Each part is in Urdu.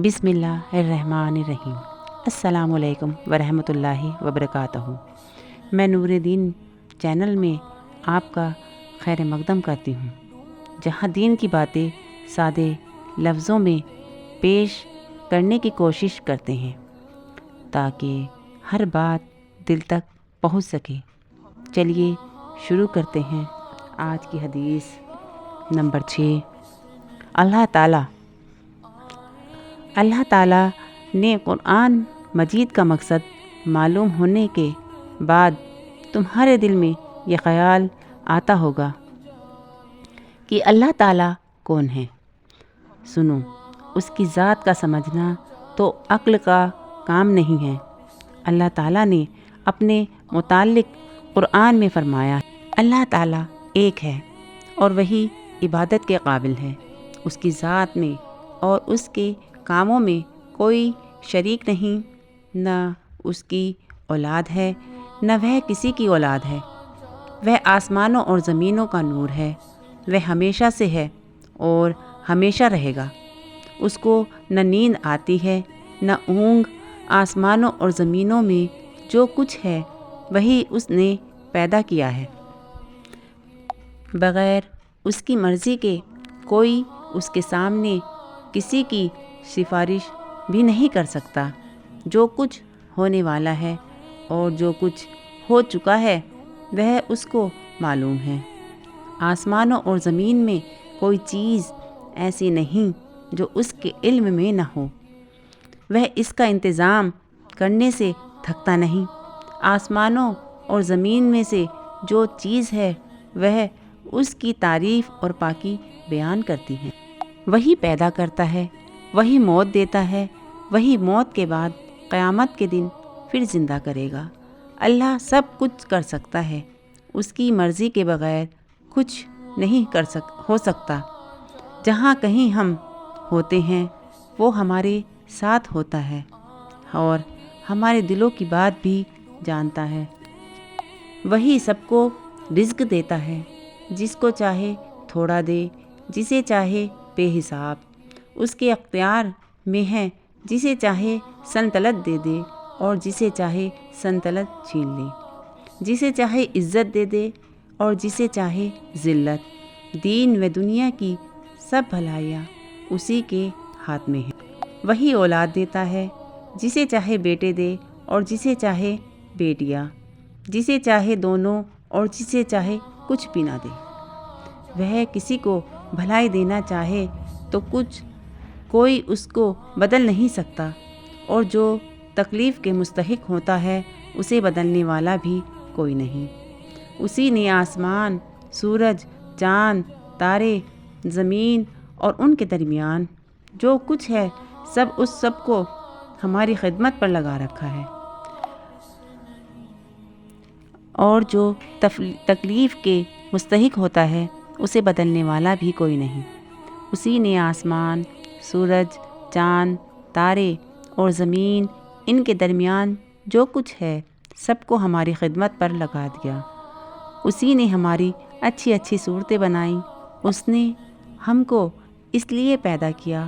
بسم اللہ الرحمن الرحیم۔ السلام علیکم ورحمۃ اللہ وبرکاتہ۔ میں نور دین چینل میں آپ کا خیر مقدم کرتی ہوں، جہاں دین کی باتیں سادے لفظوں میں پیش کرنے کی کوشش کرتے ہیں تاکہ ہر بات دل تک پہنچ سکے۔ چلیے شروع کرتے ہیں آج کی حدیث نمبر 6۔ اللہ تعالیٰ نے قرآن مجید کا مقصد معلوم ہونے کے بعد تمہارے دل میں یہ خیال آتا ہوگا کہ اللہ تعالیٰ کون ہے۔ سنو، اس کی ذات کا سمجھنا تو عقل کا کام نہیں ہے۔ اللہ تعالیٰ نے اپنے متعلق قرآن میں فرمایا، اللہ تعالیٰ ایک ہے اور وہی عبادت کے قابل ہے۔ اس کی ذات میں اور اس کے کاموں میں کوئی شریک نہیں، نہ اس کی اولاد ہے نہ وہ کسی کی اولاد ہے۔ وہ آسمانوں اور زمینوں کا نور ہے، وہ ہمیشہ سے ہے اور ہمیشہ رہے گا۔ اس کو نہ نیند آتی ہے نہ اونگ۔ آسمانوں اور زمینوں میں جو کچھ ہے وہی اس نے پیدا کیا ہے۔ بغیر اس کی مرضی کے کوئی اس کے سامنے کسی کی سفارش بھی نہیں کر سکتا۔ جو کچھ ہونے والا ہے اور جو کچھ ہو چکا ہے وہ اس کو معلوم ہے۔ آسمانوں اور زمین میں کوئی چیز ایسی نہیں جو اس کے علم میں نہ ہو۔ وہ اس کا انتظام کرنے سے تھکتا نہیں۔ آسمانوں اور زمین میں سے جو چیز ہے وہ اس کی تعریف اور پاکی بیان کرتی ہے۔ وہی پیدا کرتا ہے، وہی موت دیتا ہے، وہی موت کے بعد قیامت کے دن پھر زندہ کرے گا۔ اللہ سب کچھ کر سکتا ہے، اس کی مرضی کے بغیر کچھ نہیں ہو سکتا۔ جہاں کہیں ہم ہوتے ہیں وہ ہمارے ساتھ ہوتا ہے اور ہمارے دلوں کی بات بھی جانتا ہے۔ وہی سب کو رزق دیتا ہے، جس کو چاہے تھوڑا دے، جسے چاہے بے حساب۔ اس کے اختیار میں ہے، جسے چاہے سنتلت دے دے اور جسے چاہے سنتلت چھین لے، جسے چاہے عزت دے دے اور جسے چاہے ذلت۔ دین و دنیا کی سب بھلائیاں اسی کے ہاتھ میں ہیں۔ وہی اولاد دیتا ہے، جسے چاہے بیٹے دے اور جسے چاہے بیٹیاں، جسے چاہے دونوں اور جسے چاہے کچھ بھی نہ دے۔ وہ کسی کو بھلائی دینا چاہے تو کوئی اس کو بدل نہیں سکتا، اور جو تکلیف کے مستحق ہوتا ہے اسے بدلنے والا بھی کوئی نہیں۔ اسی نے آسمان، سورج، چاند، تارے، زمین اور ان کے درمیان جو کچھ ہے سب کو ہماری خدمت پر لگا رکھا ہے، اور جو تکلیف کے مستحق ہوتا ہے اسے بدلنے والا بھی کوئی نہیں۔ اسی نے آسمان، سورج، چاند، تارے اور زمین، ان کے درمیان جو کچھ ہے سب کو ہماری خدمت پر لگا دیا۔ اسی نے ہماری اچھی اچھی صورتیں بنائیں۔ اس نے ہم کو اس لیے پیدا کیا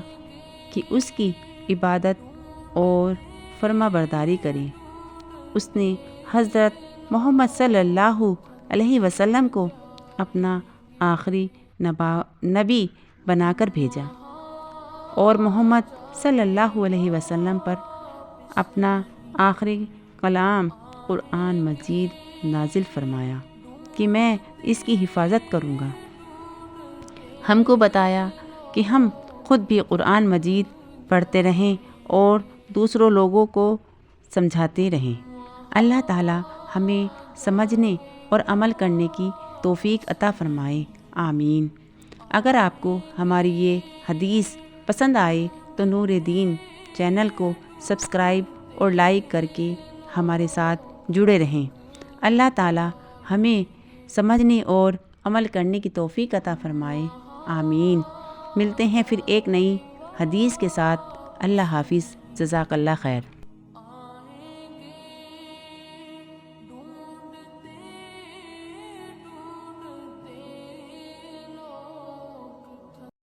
کہ اس کی عبادت اور فرما برداری کریں۔ اس نے حضرت محمد صلی اللہ علیہ وسلم کو اپنا آخری نبی بنا کر بھیجا اور محمد صلی اللہ علیہ وسلم پر اپنا آخری کلام قرآن مجید نازل فرمایا کہ میں اس کی حفاظت کروں گا۔ ہم کو بتایا کہ ہم خود بھی قرآن مجید پڑھتے رہیں اور دوسروں لوگوں کو سمجھاتے رہیں۔ اللہ تعالی ہمیں سمجھنے اور عمل کرنے کی توفیق عطا فرمائے، آمین۔ اگر آپ کو ہماری یہ حدیث پسند آئے تو نور دین چینل کو سبسکرائب اور لائک کر کے ہمارے ساتھ جڑے رہیں۔ اللہ تعالی ہمیں سمجھنے اور عمل کرنے کی توفیق عطا فرمائے، آمین۔ ملتے ہیں پھر ایک نئی حدیث کے ساتھ۔ اللہ حافظ، جزاک اللہ خیر۔